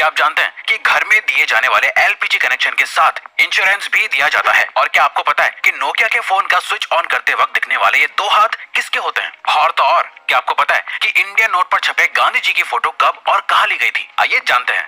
क्या आप जानते हैं कि घर में दिए जाने वाले एलपीजी कनेक्शन के साथ इंश्योरेंस भी दिया जाता है? और क्या आपको पता है कि नोकिया के फोन का स्विच ऑन करते वक्त दिखने वाले ये दो हाथ किसके होते हैं? और तो और क्या आपको पता है कि इंडियन नोट पर छपे गांधी जी की फोटो कब और कहां ली गई थी? आइए जानते हैं।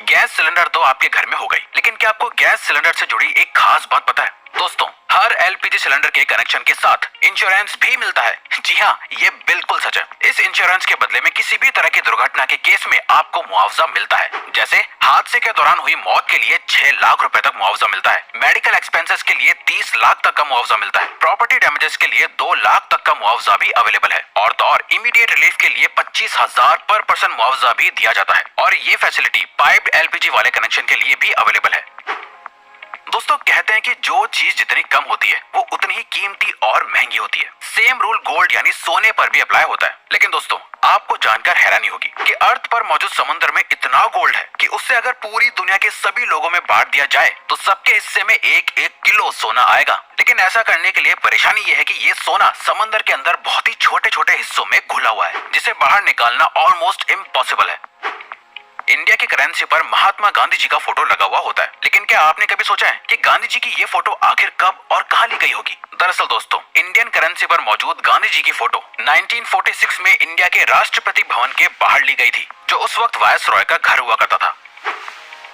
गैस सिलेंडर तो आपके घर में हो गई, लेकिन क्या आपको गैस सिलेंडर से जुड़ी एक खास बात पता है? दोस्तों, हर एलपीजी सिलेंडर के कनेक्शन के साथ इंश्योरेंस भी मिलता है। जी हाँ, ये बिल्कुल सच है। इस इंश्योरेंस के बदले में किसी भी तरह की दुर्घटना के केस में आपको मुआवजा मिलता है। जैसे हादसे के दौरान हुई मौत के लिए 6 लाख रुपए तक मुआवजा मिलता है। मेडिकल एक्सपेंसेस के लिए 30 लाख तक का मुआवजा मिलता है। प्रॉपर्टी डैमेजेस के लिए 2 लाख तक का मुआवजा भी अवेलेबल है। और तो और इमीडिएट रिलीफ के लिए 25,000 पर पर्सन मुआवजा भी दिया जाता है। और ये फैसिलिटी पाइप्ड एलपीजी वाले कनेक्शन के लिए भी अवेलेबल है। दोस्तों, कहते हैं कि जो चीज जितनी कम होती है वो उतनी ही कीमती और महंगी होती है। सेम रूल गोल्ड यानी सोने पर भी अप्लाई होता है। लेकिन दोस्तों, आपको जानकर हैरानी होगी कि अर्थ पर मौजूद समुद्र में इतना गोल्ड है कि उससे अगर पूरी दुनिया के सभी लोगों में बांट दिया जाए तो सबके हिस्से में 1-1 किलो सोना आएगा। लेकिन ऐसा करने के लिए परेशानी ये है कि ये सोना समंदर के अंदर बहुत ही छोटे छोटे हिस्सों में घुला हुआ है, जिसे बाहर निकालना ऑलमोस्ट इम्पॉसिबल है। इंडिया की करेंसी पर महात्मा गांधी जी का फोटो लगा हुआ होता है, लेकिन क्या आपने कभी सोचा है कि गांधी जी की ये फोटो आखिर कब और कहां ली गई होगी? दरअसल दोस्तों, इंडियन करेंसी पर मौजूद गांधी जी की फोटो 1946 में इंडिया के राष्ट्रपति भवन के बाहर ली गई थी, जो उस वक्त वायसरॉय का घर हुआ करता था।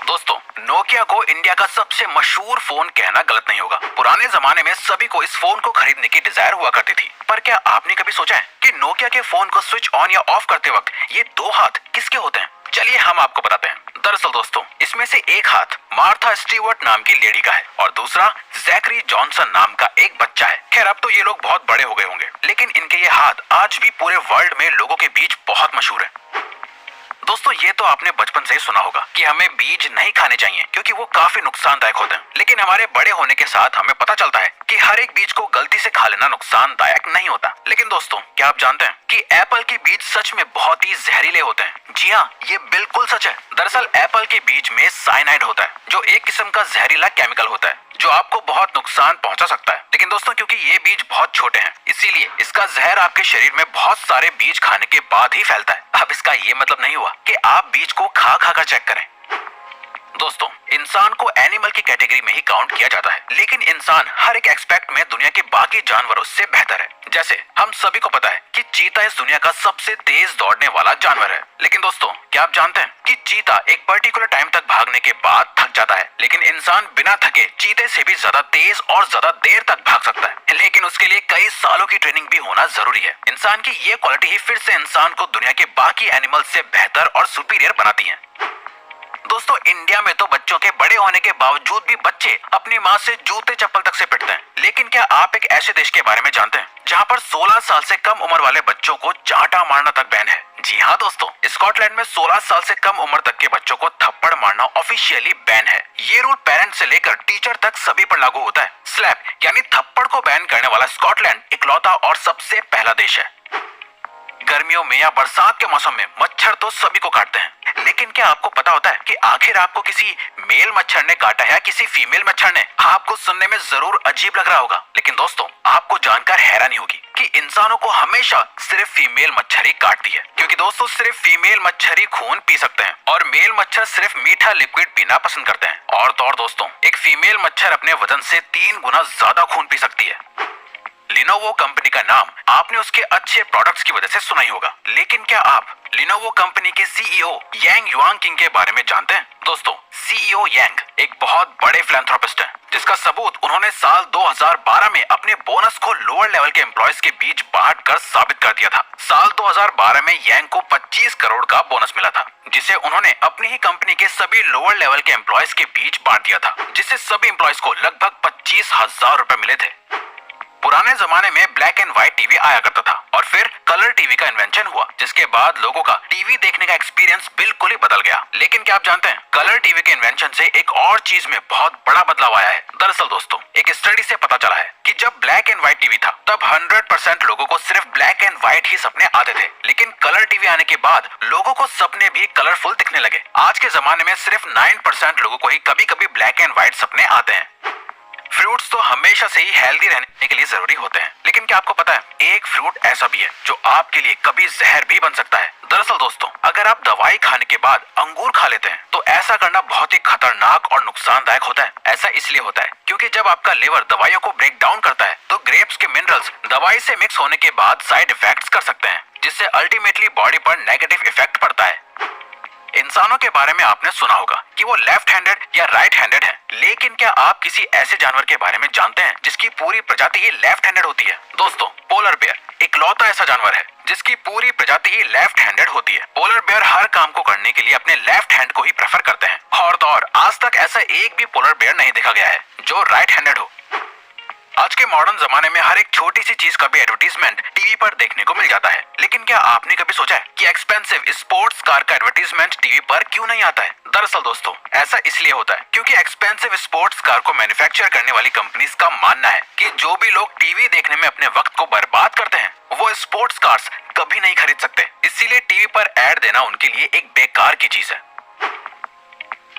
दोस्तों, नोकिया को इंडिया का सबसे मशहूर फोन कहना गलत नहीं होगा। पुराने जमाने में सभी को इस फोन को खरीदने की डिजायर हुआ करती थी। पर क्या आपने कभी सोचा है कि नोकिया के फोन को स्विच ऑन या ऑफ करते वक्त ये दो हाथ किसके होते हैं? चलिए हम आपको बताते हैं। दरअसल दोस्तों, इसमें से एक हाथ मार्था स्टीवर्ट नाम की लेडी का है और दूसरा जैकरी जॉनसन नाम का एक बच्चा है। खैर, अब तो ये लोग बहुत बड़े हो गए होंगे, लेकिन इनके ये हाथ आज भी पूरे वर्ल्ड में लोगों के बीच बहुत मशहूर है। दोस्तों, ये तो आपने बचपन से ही सुना होगा कि हमें बीज नहीं खाने चाहिए क्योंकि वो काफी नुकसानदायक होते हैं। लेकिन हमारे बड़े होने के साथ हमें पता चलता है कि हर एक बीज को गलती से खा लेना नुकसानदायक नहीं होता। लेकिन दोस्तों, क्या आप जानते हैं कि एप्पल के बीज सच में बहुत ही जहरीले होते हैं? जी हाँ, ये बिल्कुल सच है। दरअसल एप्पल के बीज में साइनाइड होता है, जो एक किस्म का जहरीला केमिकल होता है जो आपको बहुत नुकसान पहुंचा सकता है। लेकिन दोस्तों, क्योंकि ये बीज बहुत छोटे हैं, इसीलिए इसका जहर आपके शरीर में बहुत सारे बीज खाने के बाद ही फैलता है। अब इसका ये मतलब नहीं हुआ कि आप बीज को खा खा कर चेक करें। दोस्तों, इंसान को एनिमल की कैटेगरी में ही काउंट किया जाता है, लेकिन इंसान हर एक एस्पेक्ट में दुनिया के बाकी जानवरों से बेहतर है। जैसे हम सभी को पता है कि चीता इस दुनिया का सबसे तेज दौड़ने वाला जानवर है। लेकिन दोस्तों, क्या आप जानते हैं कि चीता एक पर्टिकुलर टाइम तक भागने के बाद थक जाता है, लेकिन इंसान बिना थके चीते से भी ज्यादा तेज और ज्यादा देर तक भाग सकता है। लेकिन उसके लिए कई सालों की ट्रेनिंग भी होना जरूरी है। इंसान की ये क्वालिटी ही फिर से इंसान को दुनिया के बाकी एनिमल से बेहतर और सुपीरियर बनाती है। दोस्तों, इंडिया में तो बच्चों के बड़े होने के बावजूद भी बच्चे अपनी माँ से जूते चप्पल तक से पिटते हैं। लेकिन क्या आप एक ऐसे देश के बारे में जानते हैं जहाँ पर 16 साल से कम उम्र वाले बच्चों को चांटा मारना तक बैन है? जी हाँ दोस्तों, स्कॉटलैंड में 16 साल से कम उम्र तक के बच्चों को थप्पड़ मारना ऑफिशियली बैन है। ये रूल पेरेंट्स से लेकर टीचर तक सभी पर लागू होता है। स्लैप यानी थप्पड़ को बैन करने वाला स्कॉटलैंड इकलौता और सबसे पहला देश है। गर्मियों में या बरसात के मौसम में मच्छर तो सभी को काटते हैं, लेकिन क्या आपको पता होता है कि आखिर आपको किसी मेल मच्छर ने काटा है या किसी फीमेल मच्छर ने? आपको सुनने में जरूर अजीब लग रहा होगा, लेकिन दोस्तों, आपको जानकर हैरानी होगी कि इंसानों को हमेशा सिर्फ फीमेल मच्छर ही काटती है। क्योंकि दोस्तों, सिर्फ फीमेल मच्छर ही खून पी सकते हैं और मेल मच्छर सिर्फ मीठा लिक्विड पीना पसंद करते हैं। और तो और दोस्तों, एक फीमेल मच्छर अपने वजन से 3 गुना ज्यादा खून पी सकती है। लिनोवो कंपनी का नाम आपने उसके अच्छे प्रोडक्ट्स की वजह से सुना ही होगा, लेकिन क्या आप लिनोवो कंपनी के सीईओ यांग युआंगकिंग के बारे में जानते हैं? दोस्तों, सीईओ यांग एक बहुत बड़े फिलैंथ्रोपिस्ट हैं, जिसका सबूत उन्होंने साल 2012 में अपने बोनस को लोअर लेवल के एम्प्लॉयज के बीच बांट कर साबित कर दिया था। साल 2012 में यांग को 25 करोड़ का बोनस मिला था, जिसे उन्होंने अपनी ही कंपनी के सभी लोअर लेवल के एम्प्लॉयज के बीच बांट दिया था, जिससे सभी एम्प्लॉयज को लगभग 25,000 रुपए मिले थे। पुराने जमाने में ब्लैक एंड व्हाइट टीवी आया करता था और फिर कलर टीवी का इन्वेंशन हुआ, जिसके बाद लोगों का टीवी देखने का एक्सपीरियंस बिल्कुल ही बदल गया। लेकिन क्या आप जानते हैं, कलर टीवी के इन्वेंशन से एक और चीज में बहुत बड़ा बदलाव आया है। दरअसल दोस्तों, एक स्टडी से पता चला है कि जब ब्लैक एंड व्हाइट टीवी था तब 100% लोगों को सिर्फ ब्लैक एंड व्हाइट ही सपने आते थे, लेकिन कलर टीवी आने के बाद लोगों को सपने भी कलरफुल दिखने लगे। आज के जमाने में सिर्फ 9% लोगों को ही कभी कभी ब्लैक एंड व्हाइट सपने आते हैं। फ्रूट्स तो हमेशा से ही हेल्दी रहने के लिए जरूरी होते हैं, लेकिन क्या आपको पता है एक फ्रूट ऐसा भी है जो आपके लिए कभी जहर भी बन सकता है। दरअसल दोस्तों, अगर आप दवाई खाने के बाद अंगूर खा लेते हैं तो ऐसा करना बहुत ही खतरनाक और नुकसानदायक होता है। ऐसा इसलिए होता है क्योंकि जब आपका लिवर दवाइयों को ब्रेक डाउन करता है तो ग्रेप्स के मिनरल्स दवाई से मिक्स होने के बाद साइड इफेक्ट्स कर सकते हैं, जिससे अल्टीमेटली बॉडी पर नेगेटिव इफेक्ट पड़ता है। इंसानों के बारे में आपने सुना होगा कि वो लेफ्ट हैंडेड या राइट हैंडेड है, लेकिन क्या आप किसी ऐसे जानवर के बारे में जानते हैं जिसकी पूरी प्रजाति ही लेफ्ट हैंडेड होती है? दोस्तों, पोलर बेयर इकलौता ऐसा जानवर है जिसकी पूरी प्रजाति ही लेफ्ट हैंडेड होती है। पोलर बेयर हर काम को करने के लिए अपने लेफ्ट हैंड को ही प्रेफर करते हैं, और तो और आज तक ऐसा एक भी पोलर बेयर नहीं देखा गया है जो राइट हैंडेड हो। आज के मॉडर्न जमाने में हर एक छोटी सी चीज का भी एडवर्टीजमेंट टीवी पर देखने को मिल जाता है, लेकिन क्या आपने कभी सोचा है कि एक्सपेंसिव स्पोर्ट्स कार का एडवर्टीजमेंट टीवी पर क्यों नहीं आता है? दरअसल दोस्तों, ऐसा इसलिए होता है क्योंकि एक्सपेंसिव स्पोर्ट्स कार को मैन्युफैक्चर करने वाली कंपनीज का मानना है कि जो भी लोग टीवी देखने में अपने वक्त को बर्बाद करते हैं वो स्पोर्ट्स कार्स कभी नहीं खरीद सकते। इसीलिए टीवी पर ऐड देना उनके लिए एक बेकार की चीज है।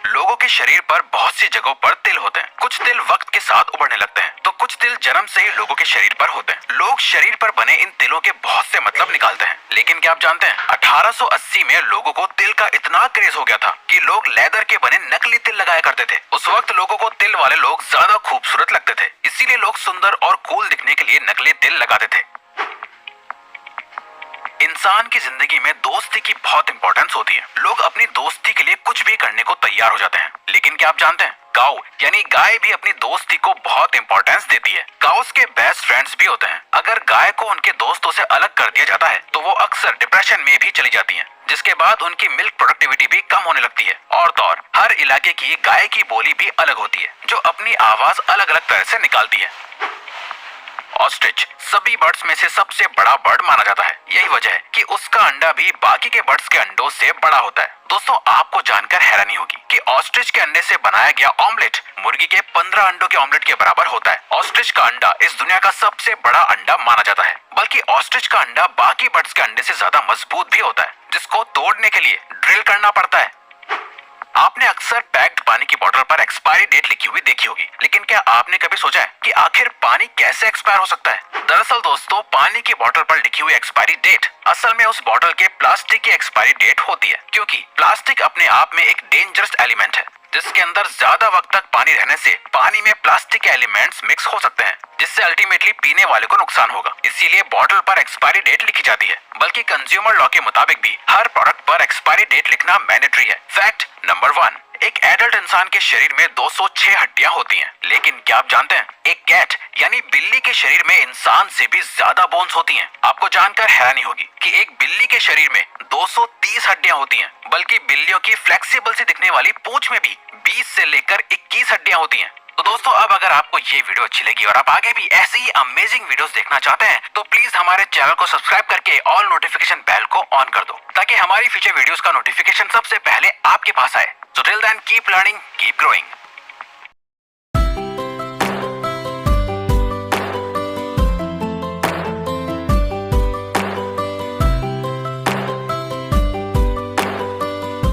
लोगों के शरीर पर बहुत सी जगहों पर तिल होते हैं। कुछ तिल वक्त के साथ उभरने लगते हैं तो कुछ तिल जन्म से ही लोगों के शरीर पर होते हैं। लोग शरीर पर बने इन तिलों के बहुत से मतलब निकालते हैं, लेकिन क्या आप जानते हैं 1880 में लोगों को तिल का इतना क्रेज हो गया था कि लोग लेदर के बने नकली तिल लगाया करते थे। उस वक्त लोगों को तिल वाले लोग ज्यादा खूबसूरत लगते थे, इसीलिए लोग सुंदर और कूल दिखने के लिए नकली तिल लगाते थे। इंसान की जिंदगी में दोस्ती की बहुत इंपॉर्टेंस होती है। लोग अपनी दोस्ती के लिए कुछ भी करने को तैयार हो जाते हैं, लेकिन क्या आप जानते हैं काऊ यानी गाय भी अपनी दोस्ती को बहुत इंपॉर्टेंस देती है। काउस के बेस्ट फ्रेंड्स भी होते हैं। अगर गाय को उनके दोस्तों से अलग कर दिया जाता है तो वो अक्सर डिप्रेशन में भी चली जाती हैं, जिसके बाद उनकी मिल्क प्रोडक्टिविटी भी कम होने लगती है। और तो और हर इलाके की गाय की बोली भी अलग होती है जो अपनी आवाज अलग अलग तरह से निकालती है। ऑस्ट्रिच सभी बर्ड्स में से सबसे बड़ा बर्ड माना जाता है। यही वजह है कि उसका अंडा भी बाकी के बर्ड्स के अंडों से बड़ा होता है। दोस्तों, आपको जानकर हैरानी होगी कि ऑस्ट्रिच के अंडे से बनाया गया ऑमलेट मुर्गी के 15 अंडों के ऑमलेट के बराबर होता है। ऑस्ट्रिच का अंडा इस दुनिया का सबसे बड़ा अंडा माना जाता है, बल्कि ऑस्ट्रिच का अंडा बाकी बर्ड्स के अंडे से ज्यादा मजबूत भी होता है, जिसको तोड़ने के लिए ड्रिल करना पड़ता है। आपने अक्सर पैक्ड पानी की बोतल पर एक्सपायरी डेट लिखी हुई देखी होगी, लेकिन क्या आपने कभी सोचा है कि आखिर पानी कैसे एक्सपायर हो सकता है? दरअसल दोस्तों, पानी की बोतल पर लिखी हुई एक्सपायरी डेट असल में उस बोतल के प्लास्टिक की एक्सपायरी डेट होती है, क्योंकि प्लास्टिक अपने आप में एक डेंजरस एलिमेंट है जिसके अंदर ज्यादा वक्त तक पानी रहने से पानी में प्लास्टिक के एलिमेंट्स मिक्स हो सकते हैं, जिससे अल्टीमेटली पीने वाले को नुकसान होगा। इसीलिए बोतल पर एक्सपायरी डेट लिखी जाती है, बल्कि कंज्यूमर लॉ के मुताबिक भी हर प्रोडक्ट पर एक्सपायरी डेट लिखना मैंडेटरी है। फैक्ट नंबर 1, एक एडल्ट इंसान के शरीर में 206 हड्डियां होती हैं, लेकिन क्या आप जानते हैं एक कैट यानी बिल्ली के शरीर में इंसान से भी ज्यादा बोन्स होती हैं। आपको जानकर हैरानी होगी कि एक बिल्ली के शरीर में 230 हड्डियां होती हैं, बल्कि बिल्लियों की फ्लेक्सिबल सी दिखने वाली पूंछ में भी 20 से लेकर 21 हड्डियां होती हैं। तो दोस्तों, अब अगर आपको ये वीडियो अच्छी लगी और आप आगे भी ऐसी ही अमेजिंग वीडियोस देखना चाहते हैं तो प्लीज हमारे चैनल को सब्सक्राइब करके ऑल नोटिफिकेशन बेल को ऑन कर दो, ताकि हमारी फ्यूचर वीडियोस का नोटिफिकेशन सबसे पहले आपके पास आए। So till then, keep learning, keep growing.